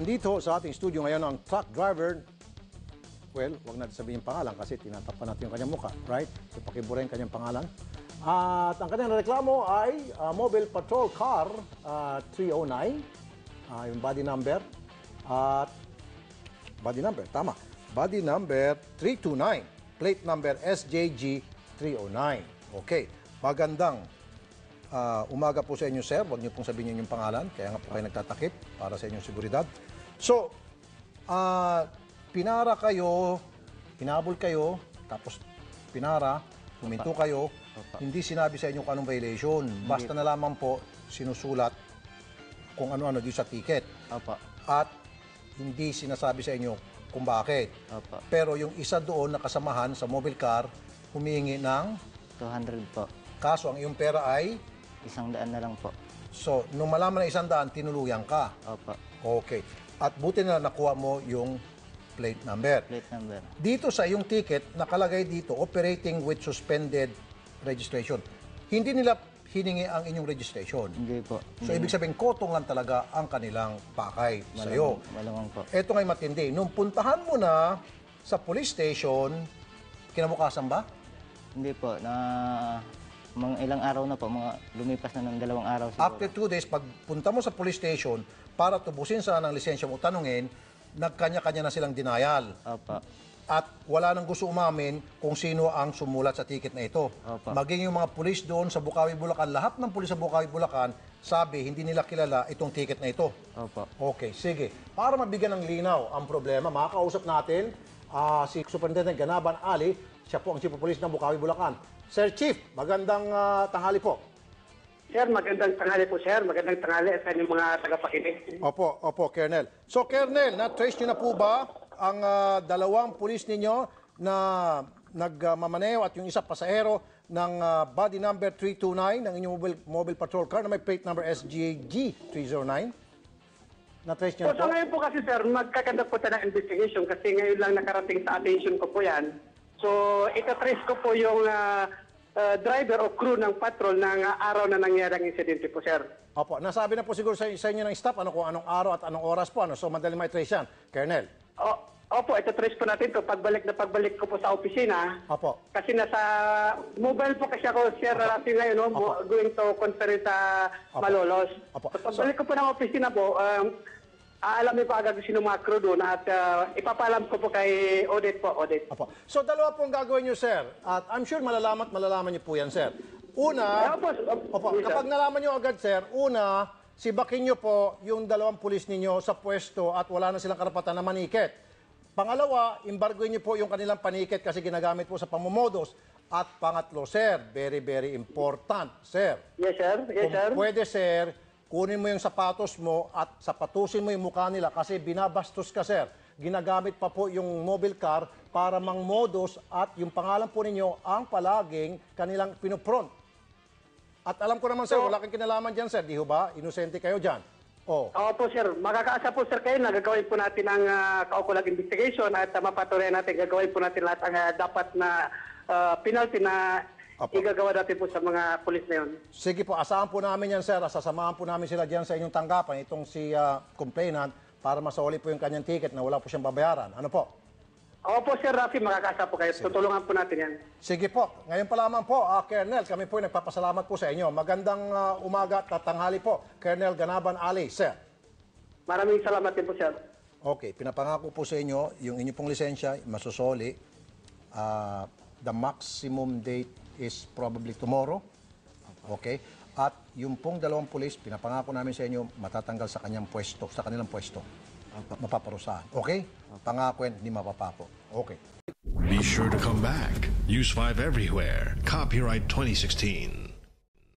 Andito sa ating studio ngayon ang truck driver. Well, wag natin sabihin yung pangalan kasi tinatapan natin yung kanyang mukha, right? So pakibura yung kanyang pangalan. At ang kanyang reklamo ay Mobile Patrol Car 309, yung body number. At body number, tama. Body number 329, plate number SJG 309. Okay, magandang umaga po sa inyo, sir. Huwag niyo pong sabihin yung pangalan, kaya nga po kayo nagtatakip para sa inyong seguridad. So, pinara kayo, hinabol kayo, tapos pinara, huminto kayo, hindi sinabi sa inyo kung anong violation. Basta na lamang po sinusulat kung ano-ano dito sa ticket. At hindi sinasabi sa inyo kung bakit. Pero yung isa doon na kasamahan sa mobile car, humingi ng 200 po. Kaso ang iyong pera ay 100 na lang po. So, nung malaman na 100, tinuluyan ka. Opo. Okay. At buti na nakuha mo yung plate number. Plate number. Dito sa iyong ticket, nakalagay dito, operating with suspended registration. Hindi nila hiningi ang inyong registration. Hindi po. So, ibig sabihin, kotong lang talaga ang kanilang pakay sa iyo. Malamang po. Ito nga'y matindi. Nung puntahan mo na sa police station, kinabukasan ba? Hindi po. Mga ilang araw na po. Lumipas na ng 2 araw siguro. After 2 days, pagpunta mo sa police station, para tubusin sana ng lisensya mo, tanungin, nagkanya-kanya na silang denial. Opo. At wala nang gusto umamin kung sino ang sumulat sa ticket na ito. Opo. Maging yung mga pulis doon sa Bukawi, Bulacan, lahat ng pulis sa Bukawi, Bulacan, sabi, hindi nila kilala itong ticket na ito. Opo. Okay, sige. Para mabigyan ng linaw ang problema, makakausap natin si Superintendent Ganaban Ali, siya po ang Chief of Police ng Bukawi, Bulacan. Sir Chief, magandang tanghali po. Sir, magandang tanghali po, sir. Magandang tanghali sa inyong mga tagapakinig. Opo, Colonel. So, Colonel, na-trace nyo na po ba ang dalawang pulis ninyo na nagmamaneo at yung isa pasahero ng body number 329 ng inyong mobile patrol car na may plate number SGG 309? Na-trace nyo na So po? ngayon po kasi, sir, magkakandak po tayo ng investigation kasi ngayon lang nakarating sa attention ko po yan. So, itatrace ko po yung driver o crew ng patrol ng araw na nangyari ang insidente po, sir. Opo, nasabi na po siguro sa inyo ng staff kung anong araw at anong oras po. So, madaling may trace yan. Colonel. Opo, itatrace po natin to pagbalik ko po sa opisina. Opo. Kasi nasa mobile po kasi ako, sir, rating ngayon, going to conference sa Malolos. Opo. So, pagbalik ko po ng opisina po, aalamin po agad sino mga crew doon at ipapalam ko po kay Odette po, Odette. Opo. So, dalawa pong gagawin nyo, sir. At I'm sure malalaman niyo po yan, sir. Una, opo, kapag nalaman nyo agad, sir, una, sibakin nyo po yung dalawang pulis ninyo sa pwesto at wala na silang karapatan na maniket. Pangalawa, embargoin nyo po yung kanilang paniket kasi ginagamit po sa pamumumodos. At pangatlo, sir, very, very important, sir. Yes, sir. Yes, sir. Kung pwede, sir, kunin mo yung sapatos mo at sapatusin mo yung mukha nila kasi binabastos ka, sir. Ginagamit pa po yung mobile car para mangmodos at yung pangalan po ninyo ang palaging kanilang pinupront. At alam ko naman, sir, wala kang kinalaman dyan, sir. Di ho ba? Inosente kayo dyan. Opo, sir. Makakaasa po, sir, kayo na gagawin po natin ang kaukulang investigation at mapatuloy natin, gagawin po natin lahat ang dapat na penalty na igagawa natin po sa mga pulis na yun. Sige po, asahan po namin yan, sir. Sasamahan po namin sila dyan sa inyong tanggapan, itong si complainant, para masauli po yung kanyang ticket na wala po siyang babayaran. Ano po? Opo, sir Rafi, makakaasa po kayo. Tutulungan po natin yan. Sige po. Ngayon pa lamang po, Colonel, kami po nagpapasalamat po sa inyo. Magandang umaga at tanghali po, Colonel Ganaban Ali, sir. Maraming salamat din po, sir. Okay, pinapangako po sa inyo, yung inyo pong lisensya, masusoli. The maximum date is probably tomorrow. Okay? At yung pong dalawang pulis, pinapangako namin sa inyo, matatanggal sa kanyang pwesto, sa kanilang pwesto. Mapaparusahan. Okay? Pangako yan, hindi mapapako. Okay. Be sure to come back. Use 5 everywhere. Copyright 2016.